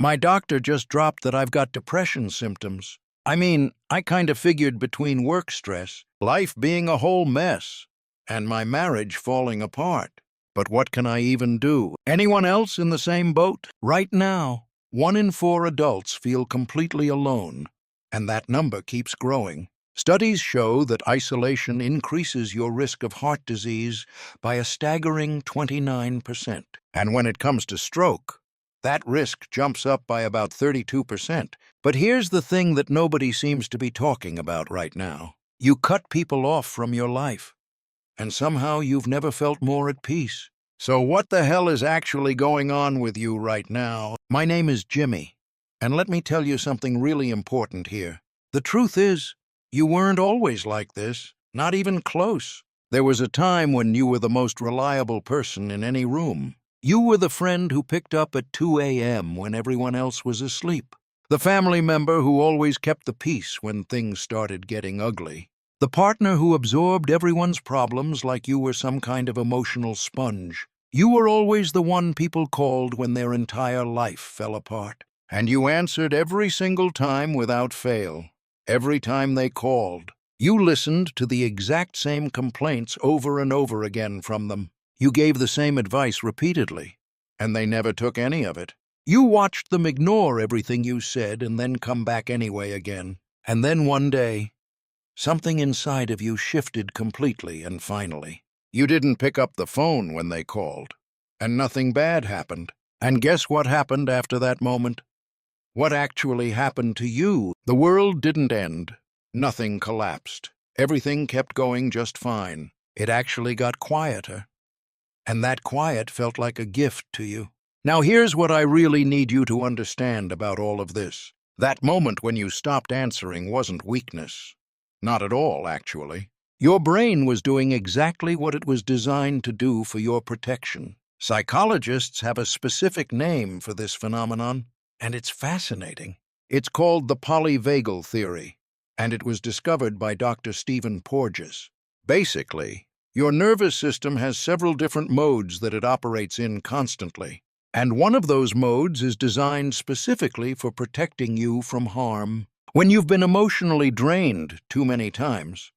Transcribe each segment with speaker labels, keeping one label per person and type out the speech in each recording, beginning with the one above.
Speaker 1: My doctor just dropped that I've got depression symptoms. I mean, I kind of figured between work stress, life being a whole mess, and my marriage falling apart. But what can I even do? Anyone else in the same boat? Right now, 1 in 4 adults feel completely alone, and that number keeps growing. Studies show that isolation increases your risk of heart disease by a staggering 29%. And when it comes to stroke, that risk jumps up by about 32%. But here's the thing that nobody seems to be talking about right now. You cut people off from your life, and somehow you've never felt more at peace. So what the hell is actually going on with you right now? My name is Jimmy, and let me tell you something really important here. The truth is, you weren't always like this, not even close. There was a time when you were the most reliable person in any room. You were the friend who picked up at 2 a.m. when everyone else was asleep. The family member who always kept the peace when things started getting ugly. The partner who absorbed everyone's problems like you were some kind of emotional sponge. You were always the one people called when their entire life fell apart. And you answered every single time without fail. Every time they called, you listened to the exact same complaints over and over again from them. You gave the same advice repeatedly, and they never took any of it. You watched them ignore everything you said and then come back anyway again. And then one day, something inside of you shifted completely, and finally, you didn't pick up the phone when they called, and nothing bad happened. And guess what happened after that moment? What actually happened to you? The world didn't end. Nothing collapsed. Everything kept going just fine. It actually got quieter. And that quiet felt like a gift to you. Now here's what I really need you to understand about all of this. That moment when you stopped answering wasn't weakness. Not at all, actually. Your brain was doing exactly what it was designed to do for your protection. Psychologists have a specific name for this phenomenon, and it's fascinating. It's called the polyvagal theory, and it was discovered by Dr. Stephen Porges. Basically, your nervous system has several different modes that it operates in constantly, and one of those modes is designed specifically for protecting you from harm. When you've been emotionally drained too many times,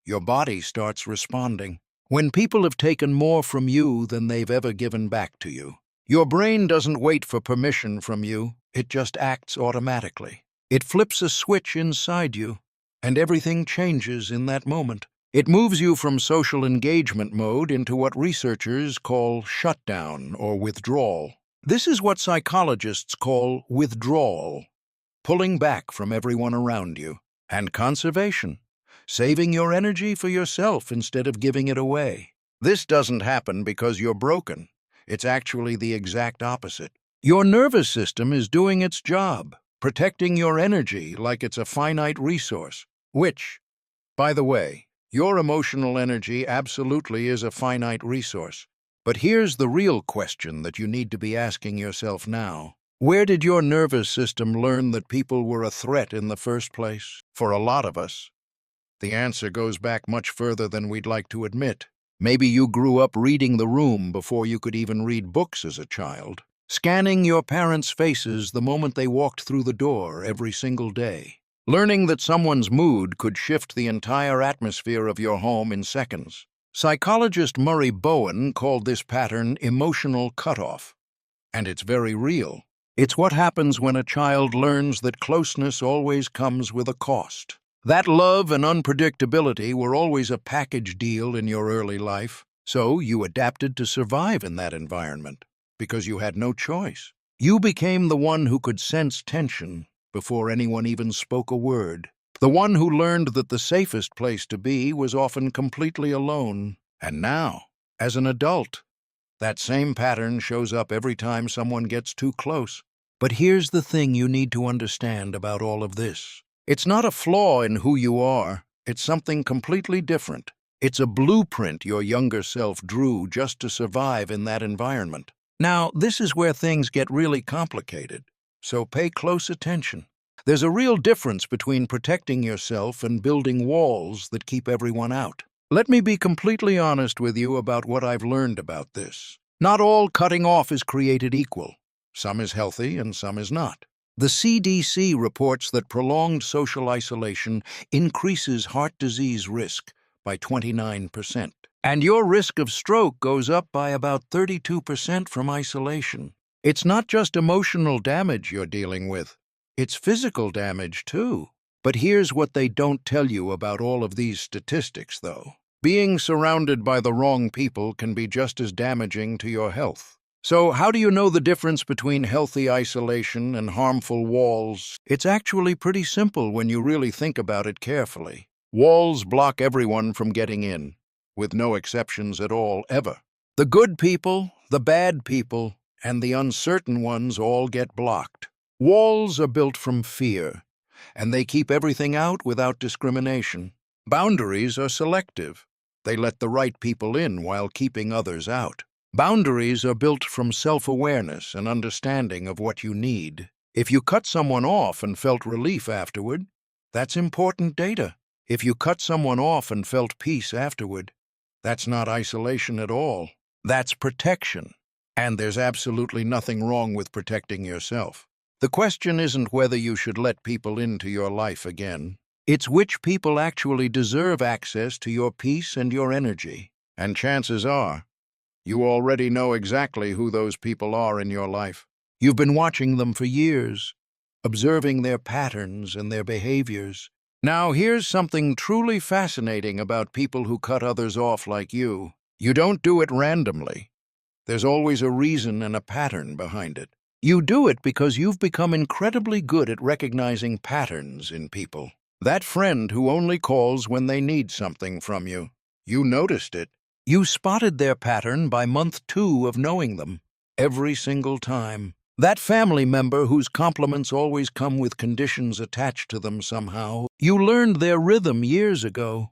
Speaker 1: your body starts responding. When people have taken more from you than they've ever given back to you, your brain doesn't wait for permission from you, it just acts automatically. It flips a switch inside you, and everything changes in that moment. It moves you from social engagement mode into what researchers call shutdown or withdrawal. This is what psychologists call withdrawal, pulling back from everyone around you, and conservation, saving your energy for yourself instead of giving it away. This doesn't happen because you're broken. It's actually the exact opposite. Your nervous system is doing its job, protecting your energy like it's a finite resource, which, by the way, your emotional energy absolutely is a finite resource. But here's the real question that you need to be asking yourself now. Where did your nervous system learn that people were a threat in the first place? For a lot of us, the answer goes back much further than we'd like to admit. Maybe you grew up reading The Room before you could even read books as a child, scanning your parents' faces the moment they walked through the door every single day, learning that someone's mood could shift the entire atmosphere of your home in seconds. Psychologist Murray Bowen called this pattern emotional cutoff, and it's very real. It's what happens when a child learns that closeness always comes with a cost. That love and unpredictability were always a package deal in your early life, so you adapted to survive in that environment because you had no choice. You became the one who could sense tension before anyone even spoke a word, the one who learned that the safest place to be was often completely alone. And now, as an adult, that same pattern shows up every time someone gets too close. But here's the thing you need to understand about all of this. It's not a flaw in who you are. It's something completely different. It's a blueprint your younger self drew just to survive in that environment. Now, this is where things get really complicated, so pay close attention. There's a real difference between protecting yourself and building walls that keep everyone out. Let me be completely honest with you about what I've learned about this. Not all cutting off is created equal. Some is healthy and some is not. The CDC reports that prolonged social isolation increases heart disease risk by 29%. And your risk of stroke goes up by about 32% from isolation. It's not just emotional damage you're dealing with. It's physical damage, too. But here's what they don't tell you about all of these statistics, though. Being surrounded by the wrong people can be just as damaging to your health. So how do you know the difference between healthy isolation and harmful walls? It's actually pretty simple when you really think about it carefully. Walls block everyone from getting in, with no exceptions at all, ever. The good people, the bad people, and the uncertain ones all get blocked. Walls are built from fear, and they keep everything out without discrimination. Boundaries are selective. They let the right people in while keeping others out. Boundaries are built from self-awareness and understanding of what you need. If you cut someone off and felt relief afterward, that's important data. If you cut someone off and felt peace afterward, that's not isolation at all. That's protection. And there's absolutely nothing wrong with protecting yourself. The question isn't whether you should let people into your life again. It's which people actually deserve access to your peace and your energy. And chances are, you already know exactly who those people are in your life. You've been watching them for years, observing their patterns and their behaviors. Now, here's something truly fascinating about people who cut others off like you. You don't do it randomly. There's always a reason and a pattern behind it. You do it because you've become incredibly good at recognizing patterns in people. That friend who only calls when they need something from you. You noticed it. You spotted their pattern by month 2 of knowing them, every single time. That family member whose compliments always come with conditions attached to them somehow. You learned their rhythm years ago,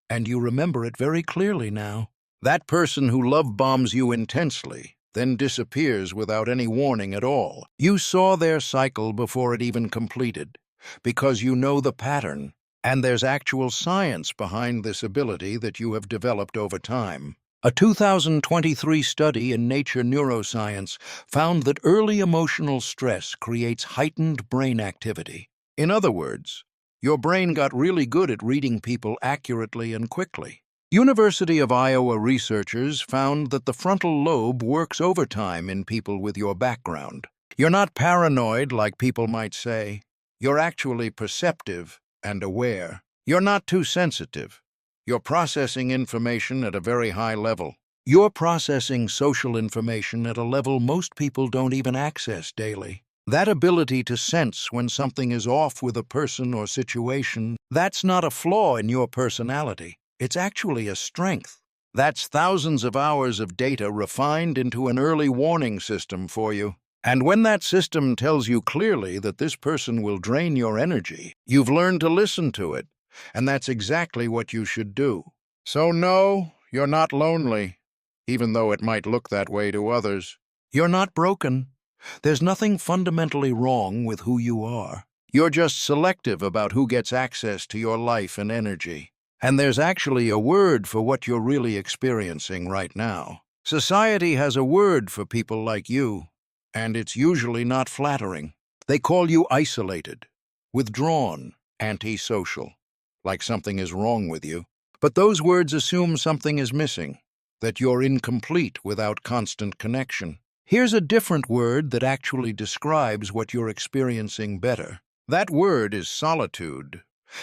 Speaker 1: and you remember it very clearly now. That person who love bombs you intensely, then disappears without any warning at all. You saw their cycle before it even completed, because you know the pattern. And there's actual science behind this ability that you have developed over time. A 2023 study in Nature Neuroscience found that early emotional stress creates heightened brain activity. In other words, your brain got really good at reading people accurately and quickly. University of Iowa researchers found that the frontal lobe works overtime in people with your background. You're not paranoid like people might say. You're actually perceptive and aware. You're not too sensitive. You're processing information at a very high level. You're processing social information at a level most people don't even access daily. That ability to sense when something is off with a person or situation, that's not a flaw in your personality. It's actually a strength. That's thousands of hours of data refined into an early warning system for you. And when that system tells you clearly that this person will drain your energy, you've learned to listen to it, and that's exactly what you should do. So no, you're not lonely, even though it might look that way to others. You're not broken. There's nothing fundamentally wrong with who you are. You're just selective about who gets access to your life and energy. And there's actually a word for what you're really experiencing right now. Society has a word for people like you. And it's usually not flattering. They call you isolated, withdrawn, antisocial, like something is wrong with you. But those words assume something is missing, that you're incomplete without constant connection. Here's a different word that actually describes what you're experiencing better. That word is solitude,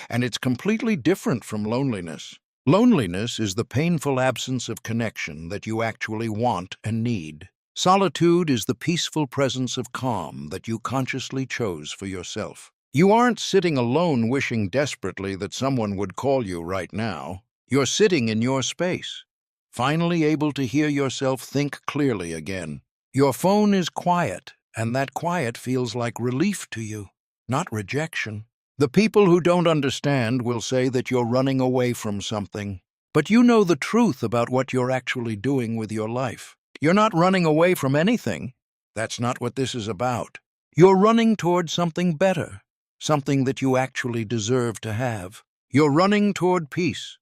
Speaker 1: and it's completely different from loneliness. Loneliness is the painful absence of connection that you actually want and need. Solitude is the peaceful presence of calm that you consciously chose for yourself. You aren't sitting alone wishing desperately that someone would call you right now. You're sitting in your space, finally able to hear yourself think clearly again. Your phone is quiet, and that quiet feels like relief to you, not rejection. The people who don't understand will say that you're running away from something, but you know the truth about what you're actually doing with your life. You're not running away from anything. That's not what this is about. You're running toward something better, something that you actually deserve to have. You're running toward peace,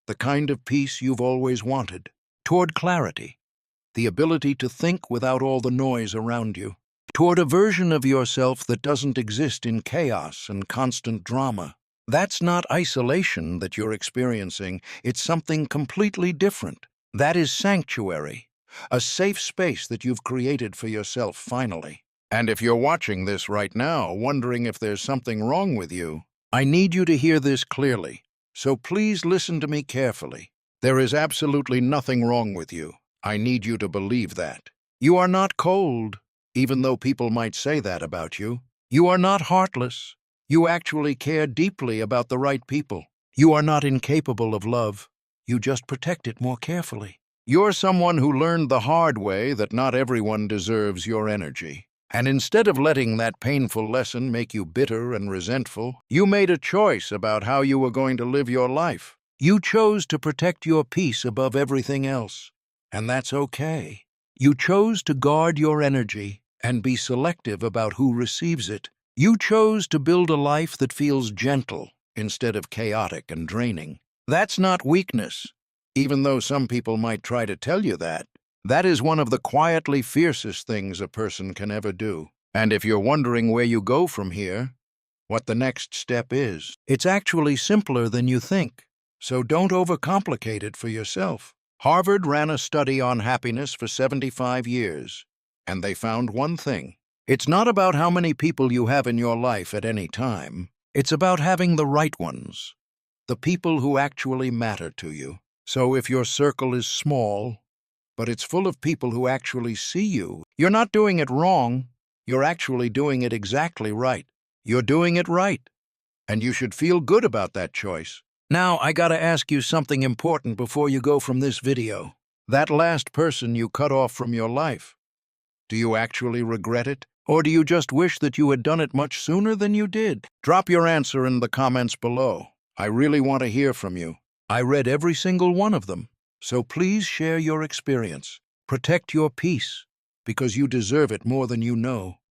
Speaker 1: the kind of peace you've always wanted, toward clarity, the ability to think without all the noise around you. toward a version of yourself that doesn't exist in chaos and constant drama. That's not isolation that you're experiencing, it's something completely different. That is sanctuary, a safe space that you've created for yourself finally. And if you're watching this right now, wondering if there's something wrong with you, I need you to hear this clearly, so please listen to me carefully. There is absolutely nothing wrong with you. I need you to believe that. You are not cold, even though people might say that about you. You are not heartless. You actually care deeply about the right people. You are not incapable of love. You just protect it more carefully. You're someone who learned the hard way that not everyone deserves your energy. And instead of letting that painful lesson make you bitter and resentful, you made a choice about how you were going to live your life. You chose to protect your peace above everything else. And that's okay. You chose to guard your energy and be selective about who receives it. You chose to build a life that feels gentle instead of chaotic and draining. That's not weakness, even though some people might try to tell you that. That is one of the quietly fiercest things a person can ever do. And if you're wondering where you go from here, what the next step is, it's actually simpler than you think. So don't overcomplicate it for yourself. Harvard ran a study on happiness for 75 years, and they found one thing. It's not about how many people you have in your life at any time. It's about having the right ones, the people who actually matter to you. So if your circle is small, but it's full of people who actually see you, you're not doing it wrong. You're actually doing it exactly right. You're doing it right, and you should feel good about that choice. Now, I gotta ask you something important before you go from this video. That last person you cut off from your life, do you actually regret it? Or do you just wish that you had done it much sooner than you did? Drop your answer in the comments below. I really want to hear from you. I read every single one of them, so please share your experience. Protect your peace, because you deserve it more than you know.